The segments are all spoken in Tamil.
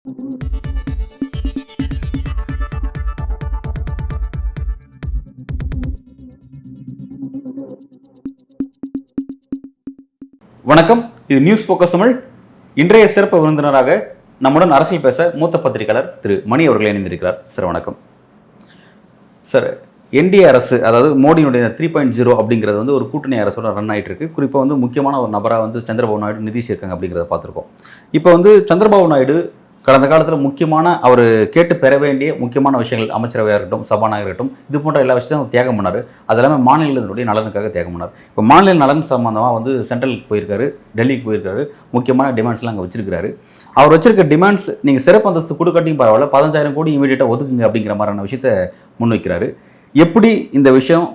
வணக்கம், இது நியூஸ் போக்கஸ் தமிழ். இன்றைய சிறப்பு விருந்தினராக நம்முடன் அரசியல் பேச மூத்த பத்திரிகையாளர் திரு மணி அவர்கள் இணைந்திருக்கிறார். சார் வணக்கம். சார், என்டிஏ அரசு, அதாவது மோடியினுடைய 3.0 அப்படிங்கிறது வந்து ஒரு கூட்டணி அரசோட ரன் ஆகிட்டு இருக்கு. குறிப்பாக வந்து முக்கியமான ஒரு நபராக வந்து சந்திரபாபு நாயுடு நிதிஷ் இருக்காங்க அப்படிங்கிறத பார்த்துருக்கோம். இப்போ வந்து சந்திரபாபு நாயுடு கடந்த காலத்தில் முக்கியமான அவர் கேட்டு பெற வேண்டிய முக்கியமான விஷயங்கள், அமைச்சரவையாக இருக்கட்டும், சபாநாயகர் இருக்கட்டும், இது போன்ற எல்லா விஷயத்தையும் தியாகம் பண்ணார். அது எல்லாமே மாநிலத்தினுடைய நலனுக்காக தியாகம் பண்ணார். இப்போ மாநில நலன் சம்பந்தமாக வந்து சென்ட்ரலுக்கு போயிருக்காரு, டெல்லிக்கு போயிருக்காரு, முக்கியமான டிமாண்ட்ஸ்லாம் அங்கே வச்சிருக்காரு. அவர் வச்சிருக்க டிமாண்ட்ஸ் நீங்கள் சிறப்பு அந்தஸ்து கொடுக்காட்டியும் பரவாயில்ல, 15,000 கோடி இமீடியட்டாக ஒதுக்குங்க அப்படிங்கிற மாதிரியான விஷயத்தை முன்வைக்கிறாரு. எப்படி இந்த விஷயம்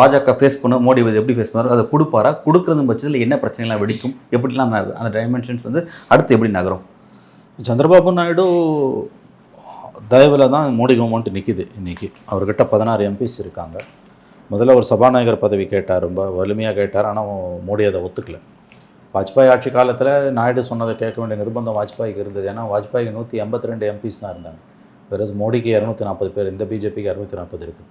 பாஜக ஃபேஸ் பண்ணும், மோடி எப்படி ஃபேஸ் பண்ணார், அதை கொடுப்பாரா, கொடுக்குறது பட்சத்தில் என்ன பிரச்சனைலாம் வெடிக்கும், எப்படிலாம் அந்த டைமென்ஷன்ஸ் வந்து அடுத்து எப்படி நகரும்? சந்திரபாபு நாயுடு தயவில் தான் மோடி கவர்மெண்ட் நிற்கிது. இன்றைக்கி அவர்கிட்ட 16 எம்பிஸ் இருக்காங்க. முதல்ல ஒரு சபாநாயகர் பதவி கேட்டார், ரொம்ப வலிமையாக கேட்டார். ஆனால் மோடி அதை ஒத்துக்கல. வாஜ்பாய் ஆட்சி காலத்தில் நாயுடு சொன்னதை கேட்க வேண்டிய நிர்பந்தம் வாஜ்பாய்க்கு இருந்தது. ஏன்னா வாஜ்பாய்க்கு 182 எம்பிஸ் தான் இருந்தாங்க. வேறு மோடிக்கு 240 பேர், இந்த பிஜேபிக்கு 240 இருக்குது.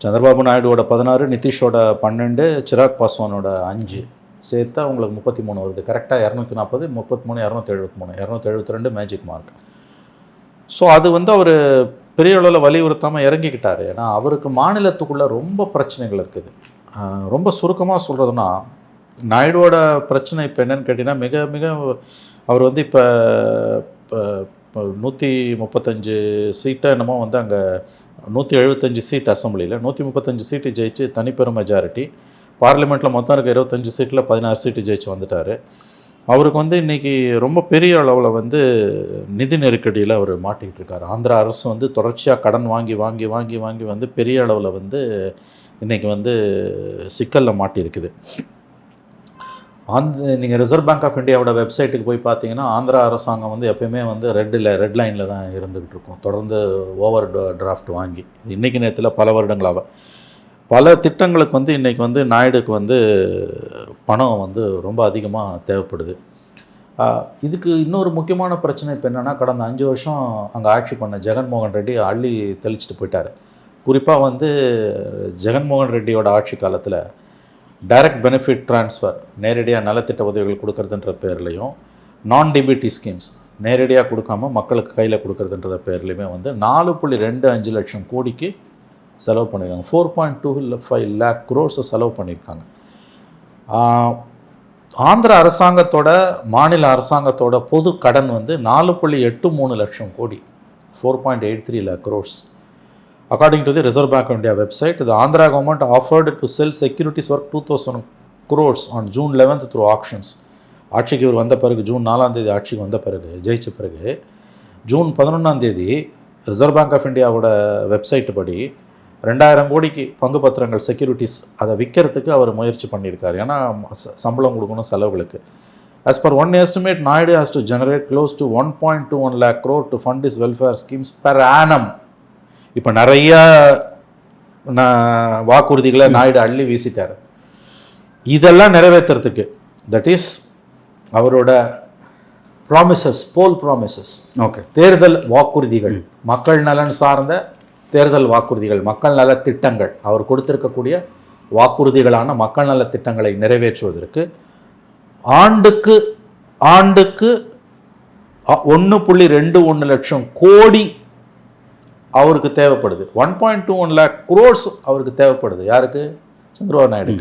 சந்திரபாபு நாயுடுவோட 16, நிதிஷோட 12, சிராக் பாஸ்வானோட 5 சேர்த்தா உங்களுக்கு 33 வருது. கரெக்டாக 240, 33, 273, 272 மேஜிக் மார்க். ஸோ அது வந்து அவர் பெரிய அளவில் வலியுறுத்தாமல் இறங்கிக்கிட்டார். ஏன்னா அவருக்கு மாநிலத்துக்குள்ளே ரொம்ப பிரச்சனைகள் இருக்குது. ரொம்ப சுருக்கமாக சொல்கிறதுனா, நாயுடுவோட பிரச்சனை இப்போ என்னென்னு கேட்டிங்கன்னா, மிக மிக அவர் வந்து இப்போ 135 சீட்டை என்னமோ வந்து அங்கே 175 சீட் அசம்பிளியில் 135 சீட்டு ஜெயிச்சு தனிப்பெரும் மெஜாரிட்டி. பார்லிமெண்ட்டில் மொத்தம் இருக்க 25 சீட்டில் 16 சீட்டு ஜெயிச்சு வந்துட்டார். அவருக்கு வந்து இன்றைக்கி ரொம்ப பெரிய அளவில் வந்து நிதி நெருக்கடியில் அவர் மாட்டிக்கிட்டு இருக்கார். ஆந்திரா அரசு வந்து தொடர்ச்சியாக கடன் வாங்கி வாங்கி வாங்கி வாங்கி வந்து பெரிய அளவில் வந்து இன்றைக்கி வந்து சிக்கலில் மாட்டியிருக்குது. நீங்கள் ரிசர்வ் பேங்க் ஆஃப் இந்தியாவோட வெப்சைட்டுக்கு போய் பார்த்தீங்கன்னா, ஆந்திரா அரசாங்கம் வந்து எப்போயுமே வந்து ரெட் லைனில் தான் இருந்துக்கிட்டு இருக்கும். தொடர்ந்து ஓவர் டிராஃப்ட் வாங்கி இன்றைக்கி நேரத்தில் பல வருடங்களாக பல திட்டங்களுக்கு வந்து இன்றைக்கி வந்து நாயுடுக்கு வந்து பணம் வந்து ரொம்ப அதிகமாக தேவைப்படுது. இதுக்கு இன்னொரு முக்கியமான பிரச்சனை இப்போ என்னென்னா, கடந்த 5 வருஷம் அங்கே ஆட்சி பண்ண ஜெகன்மோகன் ரெட்டி அள்ளி தெளிச்சிட்டு போயிட்டார். குறிப்பாக வந்து ஜெகன்மோகன் ரெட்டியோட ஆட்சி காலத்தில் டைரக்ட் பெனிஃபிட் ட்ரான்ஸ்ஃபர், நேரடியாக நலத்திட்ட உதவிகள் கொடுக்கறதுன்ற பேர்லையும், நான் டிபிடி ஸ்கீம்ஸ் நேரடியாக கொடுக்காமல் மக்களுக்கு கையில் கொடுக்கறதுன்ற பேர்லையுமே வந்து 4.25 லட்சம் கோடிக்கு செலவு பண்ணியிருக்காங்க. 4.25 lakh crores செலவு பண்ணியிருக்காங்க. ஆந்திர அரசாங்கத்தோட, மாநில அரசாங்கத்தோட பொது கடன் வந்து 4.83 லட்சம் கோடி, 4.83 lakh crores. According to the Reserve Bank of India website, the Andhra government offered to sell securities worth 2,000 crores on June 11th through auctions. ஆட்சிக்கு இவர் வந்த பிறகு, ஜூன் 4ஆம் தேதி ஆட்சிக்கு வந்த பிறகு, ஜெயிச்ச பிறகு, ஜூன் 11ஆம் தேதி ரிசர்வ் பேங்க் ஆஃப் இந்தியாவோட வெப்சைட்டு படி 2,000 கோடிக்கு பங்கு பத்திரங்கள், செக்யூரிட்டிஸ், அதை விற்கிறதுக்கு அவர் முயற்சி பண்ணியிருக்காரு. ஏன்னா சம்பளம் கொடுக்கணும் செலவுகளுக்கு. As per one estimate, Naidu has to generate close to 1.21 lakh crore to fund his welfare schemes per annum. இப்போ நிறைய வாக்குறுதிகளை நாயுடு அள்ளி வீசிட்டார். இதெல்லாம் நிறைவேற்றுறதுக்கு, தட் இஸ் அவரோட ப்ராமிசஸ், போல் ப்ராமிசஸ், ஓகே, தேர்தல் வாக்குறுதிகள், மக்கள் நலன் சார்ந்த தேர்தல் வாக்குறுதிகள், மக்கள் நல திட்டங்கள், அவர் கொடுத்திருக்கக்கூடிய வாக்குறுதிகளான மக்கள் நல திட்டங்களை நிறைவேற்றுவதற்கு ஆண்டுக்கு 1.21 லட்சம் கோடி அவருக்கு தேவைப்படுது. 1.21 lakh crores அவருக்கு தேவைப்படுது. யாருக்கு? Chandrababu Naidu.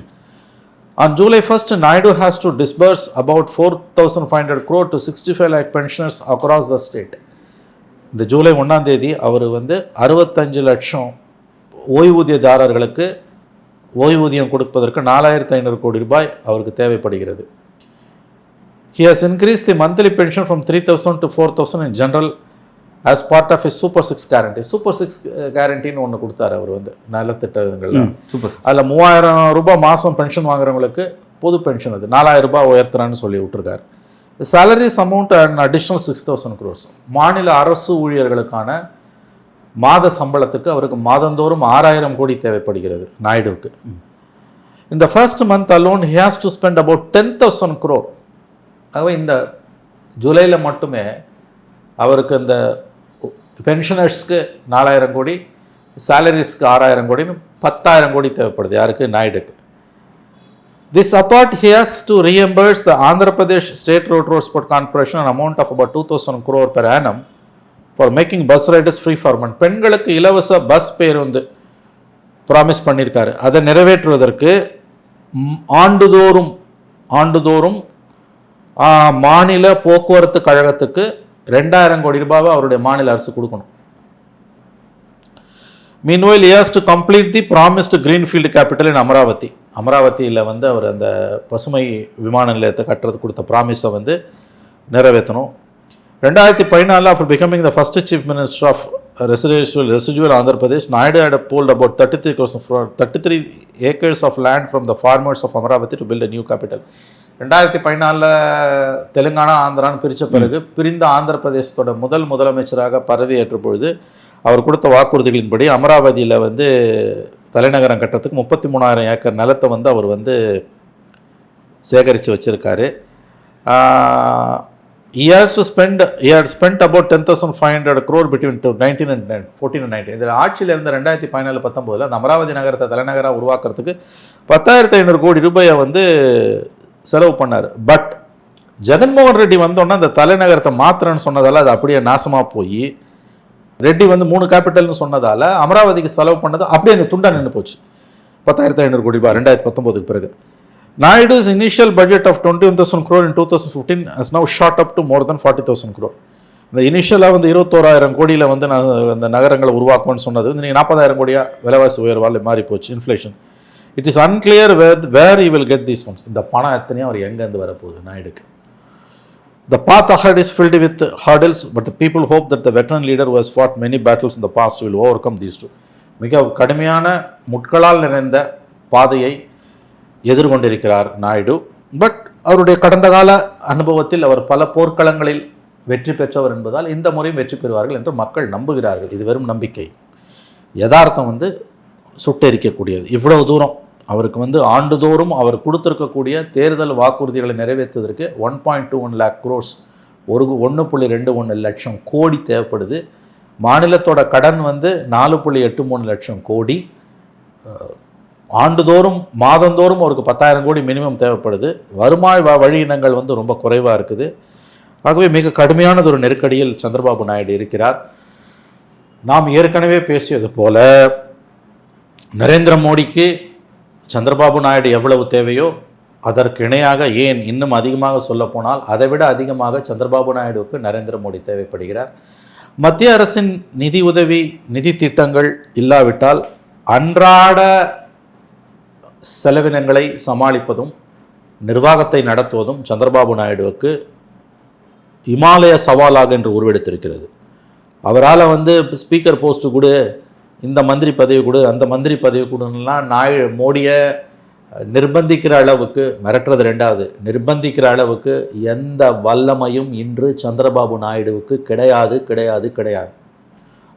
On July 1st, Naidu has to disburse about 4,500 crore to 65 lakh pensioners across the state. இந்த ஜூலை 1ஆம் தேதி அவர் வந்து 65 லட்சம் ஓய்வூதியதாரர்களுக்கு ஓய்வூதியம் கொடுப்பதற்கு 4,500 கோடி ரூபாய் அவருக்கு தேவைப்படுகிறது. He has increased the monthly pension from 3,000 to 4,000 in general as part of his Super 6 guarantee. Super 6 guaranteeன்னு ஒன்று கொடுத்தாரு அவர் வந்து நலத்திட்டங்கள்ல. அதில் 3,000 ரூபாய் மாதம் பென்ஷன் வாங்குறவங்களுக்கு பொது பென்ஷன் அது 4,000 ரூபாய் உயர்த்துறான்னு சொல்லி விட்டுருக்காரு. salaries amount and additional 6,000 crores. மாநில அரசு ஊழியர்களுக்கான மாத சம்பளத்துக்கு அவருக்கு மாதந்தோறும் 6,000 கோடி தேவைப்படுகிறது நாயுடுவுக்கு. In the first month alone he has to spend about 10,000 crore. ஆகவே இந்த ஜூலையில் மட்டுமே அவருக்கு அந்த பென்ஷனர்ஸ்க்கு 4000 கோடி, சேலரிஸ்க்கு 6000 கோடின்னு 10,000 கோடி தேவைப்படுது. யாருக்கு? நாயுடுக்கு. This apart, he has to reimburse the Andhra Pradesh State Road Transport Corporation an amount of about 2,000 crore per annum for making bus riders free for men. பெண்களுக்கு இலவச பஸ் பேருந்து ப்ராமிஸ் பண்ணியிருக்காரு. அதை நிறைவேற்றுவதற்கு ஆண்டுதோறும் மாநில போக்குவரத்து கழகத்துக்கு 2000 கோடி ரூபாவை அவருடைய மாநில அரசு கொடுக்கணும். Meanwhile, he has to complete the promised greenfield capital in Amaravati. அமராவதியில் வந்து அவர் அந்த பசுமை விமான நிலையத்தை கட்டுறதுக்கு கொடுத்த ப்ராமிஸை வந்து நிறைவேற்றணும். 2014 after becoming the first chief minister of residual Andhra Pradesh, Naidu had pulled about 33 acres of land from the farmers of Amaravati to build a new capital. 2014 Telangana ஆந்திரான்னு பிரித்த பிறகு பிரிந்த ஆந்திர பிரதேசத்தோட முதலமைச்சராக பதவியேற்ற பொழுது அவர் கொடுத்த வாக்குறுதிகளின்படி அமராவதியில் வந்து தலைநகரம் கட்டுறதுக்கு 33,000 ஏக்கர் நிலத்தை வந்து அவர் வந்து சேகரித்து வச்சுருக்காரு. He had spent about 10,500 crore between 2014 and 19. இதில் ஆட்சியில் இருந்த 2014-19 அந்த அமராவதி நகரத்தை தலைநகராக உருவாக்குறதுக்கு 10,500 கோடி ரூபாயை வந்து செலவு பண்ணார். பட் ஜெகன்மோகன் ரெட்டி வந்தோன்னா அந்த தலைநகரத்தை மாத்திரன்னு சொன்னதால் அது அப்படியே நாசமாக போய் ரெட்டி வந்து 3 கேபிட்டல்னு சொன்னதால் அமராவதிக்கு செலவு பண்ணது அப்படியே அந்த துண்டா நின்று போச்சு. 10,500 கோடி ரூபாய் 2019 பிறகு. Naidu's initial budget of 21,000 crore in 2015 has now shot up to more than 40,000 crore. இந்த இனிஷியலாக வந்து 21,000 கோடியில் வந்து அந்த நகரங்களை உருவாக்கும்னு சொன்னது நீங்கள் 40,000 கோடியாக விலைவாசி உயர்வால் மாறி போச்சு, inflation. It is unclear where you will get these funds. இந்த பணம் எத்தனையும் அவர் எங்கேருந்து வரப்போகுது நாயுடுக்கு? The path ahead is filled with hurdles, but the people hope that the veteran leader who has fought many battles in the past will overcome these two. மிக கடுமையான முட்களால் நிறைந்த பாதையை எதிர்கொண்டிருக்கிறார் நாயுடு. பட் அவருடைய கடந்த கால அனுபவத்தில் அவர் பல போர்க்களங்களில் வெற்றி பெற்றவர் என்பதால் இந்த முறையும் வெற்றி பெறுவார்கள் என்று மக்கள் நம்புகிறார்கள். இது வெறும் நம்பிக்கை. யதார்த்தம் வந்து சுட்டெரிக்கக்கூடியது. இவ்வளவு தூரம் அவருக்கு வந்து ஆண்டுதோறும் அவர் கொடுத்துருக்கக்கூடிய தேர்தல் வாக்குறுதிகளை நிறைவேற்றுவதற்கு 1.21 lakh crores 1.21 லட்சம் கோடி தேவைப்படுது. மாநிலத்தோட கடன் வந்து 4.83 லட்சம் கோடி. ஆண்டுதோறும் மாதந்தோறும் அவருக்கு 10,000 கோடி மினிமம் தேவைப்படுது. வருமாய் வழியினங்கள் வந்து ரொம்ப குறைவாக இருக்குது. ஆகவே மிக கடுமையானது ஒரு நெருக்கடியில் சந்திரபாபு நாயுடு இருக்கிறார். நாம் ஏற்கனவே பேசியது போல நரேந்திர மோடிக்கு சந்திரபாபு நாயுடு எவ்வளவு தேவையோ அதற்கு இணையாக, ஏன் இன்னும் அதிகமாக சொல்லப்போனால் அதைவிட அதிகமாக சந்திரபாபு நாயுடுவுக்கு நரேந்திர மோடி தேவைப்படுகிறார். மத்திய அரசின் நிதி உதவி, நிதி திட்டங்கள் இல்லாவிட்டால் அன்றாட செலவினங்களை சமாளிப்பதும் நிர்வாகத்தை நடத்துவதும் சந்திரபாபு நாயுடுவுக்கு இமாலய சவாலாக என்று உருவெடுத்திருக்கிறது. அவரால் வந்து ஸ்பீக்கர் போஸ்ட்டு கொடு, இந்த மந்திரி பதவி கொடு, அந்த மந்திரி பதவி கொடுலாம் மோடியை நிர்பந்திக்கிற அளவுக்கு, மிரட்டுறது ரெண்டாவது, நிர்பந்திக்கிற அளவுக்கு எந்த வல்லமையும் இன்று சந்திரபாபு நாயுடுவுக்கு கிடையாது கிடையாது கிடையாது.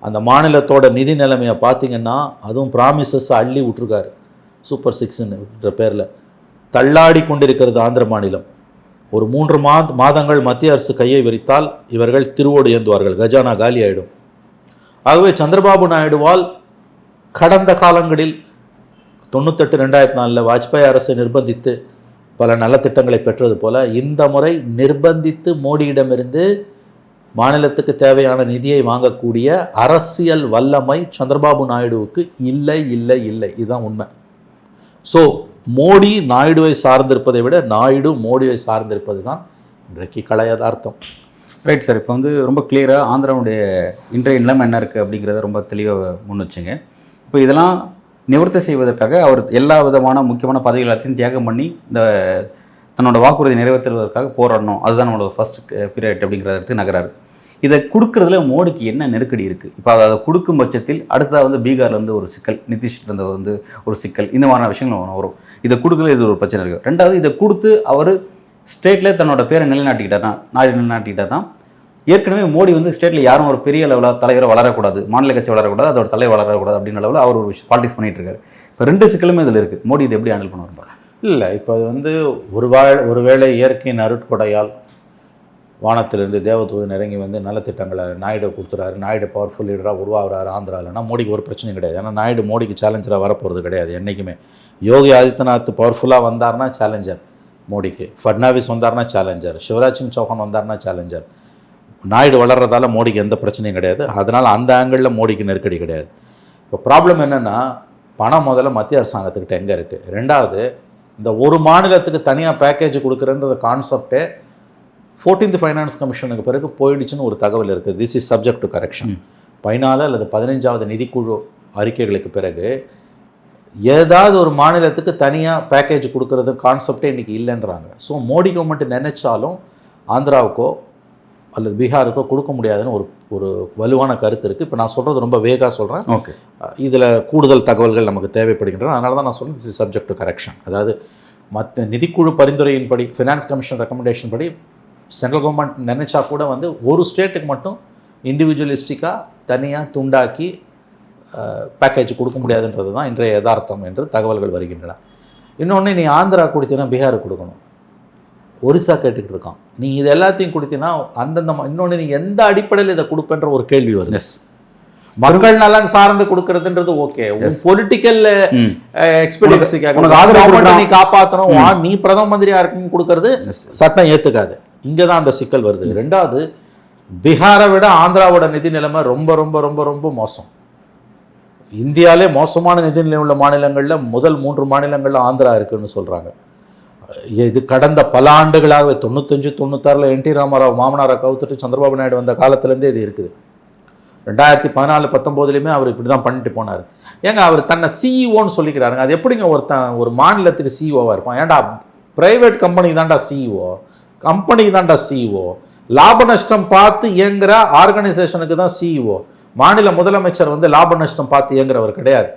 அந்த மாநிலத்தோட நிதி நிலைமையை பார்த்திங்கன்னா அதுவும் ப்ராமிசஸ் அள்ளி விட்டுருக்காரு. சூப்பர் 6ன்ற பேரில் தள்ளாடி கொண்டிருக்கிறது ஆந்திர மாநிலம். ஒரு 3 மாதங்கள் மத்திய அரசு கையை விரித்தால் இவர்கள் திருவோடு ஏந்துவார்கள், கஜானா காலி ஆகிடும். ஆகவே சந்திரபாபு நாயுடுவால் கடந்த காலங்களில் 98-2004 வாஜ்பாய் அரசை நிர்பந்தித்து பல நல்ல திட்டங்களை பெற்றது போல இந்த முறை நிர்பந்தித்து மோடியிடமிருந்து மாநிலத்துக்கு தேவையான நிதியை வாங்கக்கூடிய அரசியல் வல்லமை சந்திரபாபு நாயுடுவுக்கு இல்லை இல்லை இல்லை. இதுதான் உண்மை. ஸோ மோடி நாயுடுவை சார்ந்திருப்பதை விட நாயுடு மோடியை சார்ந்திருப்பது தான் இன்றைக்கு கலை யதார்த்தம். Right sir. இப்போ வந்து ரொம்ப கிளியராக ஆந்திராவுடைய இன்றைய நிலைமை என்ன இருக்குது அப்படிங்கிறத ரொம்ப தெளிவாக முன் வச்சுங்க. இப்போ இதெல்லாம் நிவர்த்தி செய்வதற்காக அவர் எல்லா விதமான முக்கியமான பதவிகள் எல்லாத்தையும் தியாகம் பண்ணி இந்த தன்னோட வாக்குறுதி நிறைவேற்றுவதற்காக போராடணும், அதுதான் நம்மளோட ஃபர்ஸ்ட் பீரியட் அப்படிங்கிற இடத்துக்கு நகராரு. இதை கொடுக்குறதுல மோடிக்கு என்ன நெருக்கடி இருக்குது? இப்போ அதை கொடுக்கும் பட்சத்தில் அடுத்ததாக வந்து பீகாரில் வந்து ஒரு சிக்கல், நிதிஷ்கிட்ட வந்து ஒரு சிக்கல், இந்த மாதிரியான விஷயங்கள் வரும். இதை கொடுக்கல இது ஒரு பிரச்சனை இருக்குது. ரெண்டாவது, இதை கொடுத்து அவர் ஸ்டேட்டில் தன்னோட பேரை நிலைநாட்டிக்கிட்டார்னா ஏற்கனவே மோடி வந்து ஸ்டேட்டில் யாரும் ஒரு பெரிய லெவலாக தலைவரை வளரக்கூடாது, மாநில கட்சி வளரக்கூடாது, அதோட தலைவர் வளரக்கூடாது அப்படின்ற லெவலில் அவர் ஒரு பாலிடிக்ஸ் பண்ணிகிட்டு இருக்காரு. இப்போ 2 சிக்கலுமே இதில் இருக்குது. மோடி இதை எப்படி ஹேண்டில் பண்ணுவார்? இல்லை, இப்போ அது வந்து ஒருவேளை இயற்கையின் அருட்கொடையால் வானத்திலிருந்து தேவதூதன் இறங்கி வந்து நலத்திட்டங்களை நாயுடு கொடுத்துறாரு, நாயுடு பவர்ஃபுல் லீடராக உருவாகிறாரு ஆந்திராவில்னா மோடிக்கு ஒரு பிரச்சனையும் கிடையாது. ஏன்னா நாயுடு மோடிக்கு சேலஞ்சராக வரப்போகிறது கிடையாது என்றைக்குமே. யோகி ஆதித்யநாத் பவர்ஃபுல்லாக வந்தார்னா சேலஞ்சர் மோடிக்கு, ஃபட்னாவிஸ் வந்தார்னா சேலஞ்சர், சிவராஜ் சிங் சௌஹான் வந்தார்னா சேலஞ்சர். நாயுடு வளர்றதால மோடிக்கு எந்த பிரச்சனையும் கிடையாது. அதனால் அந்த ஆங்கிளில் மோடிக்கு நெருக்கடி கிடையாது. இப்போ ப்ராப்ளம் என்னென்னா, பணம் முதல்ல மத்திய அரசாங்கத்துக்கிட்ட எங்கே இருக்குது, ரெண்டாவது இந்த ஒரு மாநிலத்துக்கு தனியாக பேக்கேஜ் கொடுக்குறன்ற கான்செப்டே 14th ஃபைனான்ஸ் கமிஷனுக்கு பிறகு போயிடுச்சுன்னு ஒரு தகவல் இருக்குது. This is subject to correction. 14 அல்லது 15வது நிதிக்குழு அறிக்கைகளுக்கு பிறகு ஏதாவது ஒரு மாநிலத்துக்கு தனியாக பேக்கேஜ் கொடுக்கறது கான்செப்டே இன்றைக்கி இல்லைன்றாங்க. ஸோ மோடி கவர்மெண்ட் நினைச்சாலும் ஆந்திராவுக்கோ அல்லது பீகாருக்கோ கொடுக்க முடியாதுன்னு ஒரு வலுவான கருத்து இருக்குது. இப்போ நான் சொல்கிறது ரொம்ப வேகாக சொல்கிறேன். ஓகே, இதில் கூடுதல் தகவல்கள் நமக்கு தேவைப்படுகின்றன. அதனால தான் நான் சொல்கிறேன் this is subject to correction. அதாவது மற்ற நிதிக்குழு பரிந்துரையின்படி, ஃபினான்ஸ் கமிஷன் ரெக்கமெண்டேஷன் படி சென்ட்ரல் கவர்மெண்ட் நினச்சா கூட வந்து ஒரு ஸ்டேட்டுக்கு மட்டும் இண்டிவிஜுவலிஸ்டிக்காக தனியாக துண்டாக்கி பேக்கேஜ் கொடுக்க முடியாதுன்றது தான் இன்றைய யதார்த்தம் என்று தகவல்கள் வருகின்றன. இன்னொன்று, நீ ஆந்திரா கொடுத்தீங்கன்னா பீகாருக்கு கொடுக்கணும், ஒரிசா கேட்டுக்கிட்டு இருக்கான், நீ இது எல்லாத்தையும் கொடுத்தீங்கன்னா அந்தந்த இன்னொன்று நீ எந்த அடிப்படையில் இதை கொடுப்பேன்ற ஒரு கேள்வி வருது. மக்கள் நலன் சார்ந்து கொடுக்கறதுன்றது ஓகே, பொலிட்டிக்கல் எக்ஸ்பீரியன்ஸுக்காக நீ காப்பாற்றணும், நீ பிரதம மந்திரியா இருக்குன்னு கொடுக்கறது சட்டம் ஏற்றுக்காது. இங்கே தான் அந்த சிக்கல் வருது. ரெண்டாவது, பீகாரை விட ஆந்திராவோட நிதி நிலைமை ரொம்ப ரொம்ப ரொம்ப ரொம்ப மோசம். இந்தியாவிலே மோசமான நிதி நிலை உள்ள மாநிலங்களில் முதல் 3 மாநிலங்களில் ஆந்திரா இருக்குன்னு சொல்கிறாங்க. இது கடந்த பல ஆண்டுகளாகவே 95, 96 என்டி ராமாராவ் மாமனாரை கவுத்துட்டு சந்திரபாபு நாயுடு வந்த காலத்துலேருந்தே இது இருக்குது. 2014, 19 அவர் இப்படி தான் பண்ணிட்டு போனார். ஏங்க அவர் தன்னை சிஇஓன்னு சொல்லிக்கிறாருங்க. அது எப்படிங்க ஒரு மாநிலத்துக்கு சிஇஓவாக இருப்பான்? ஏன்டா பிரைவேட் கம்பெனிக்கு தான்டா சிஇஓ, கம்பெனிக்கு தான்டா சிஇஓ. லாப நஷ்டம் பார்த்து இயங்குற ஆர்கனைசேஷனுக்கு தான் சிஇஓ. மாநில முதலமைச்சர் வந்து லாப நஷ்டம் பார்த்து இயங்குறவர் கிடையாது.